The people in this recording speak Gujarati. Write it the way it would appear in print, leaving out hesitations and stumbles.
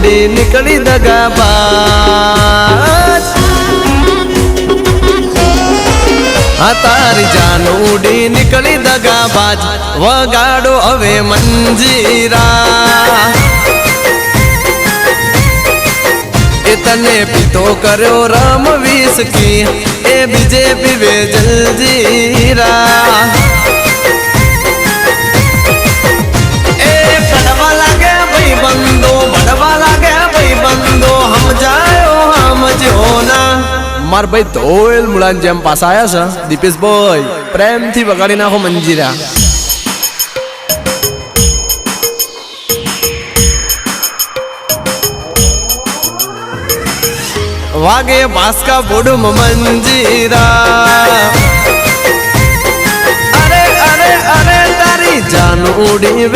ઉડી નીકળી દગાબાજ હા તારી જાન ઉડી નીકળી દગાબાજ વગાડો હવે મંજીરા એ તને પીતો કર્યો રમ વિસ્કી એ બીજે પીવે જલજીરા એ કડવા લાગે ભાઈ બંદો બડવા લાગે ભાઈ બંદો સમજાયો સમજો ના માર ભાઈ ધોયેલ મુલાન જેમ પાસ આયા છે દીપેશભાઈ પ્રેમથી વગાડી નાખો મંજીરા વાગે બાસ્કા બોડુમ મંજીરા અરે અરે અરે તારી જાન ઉડી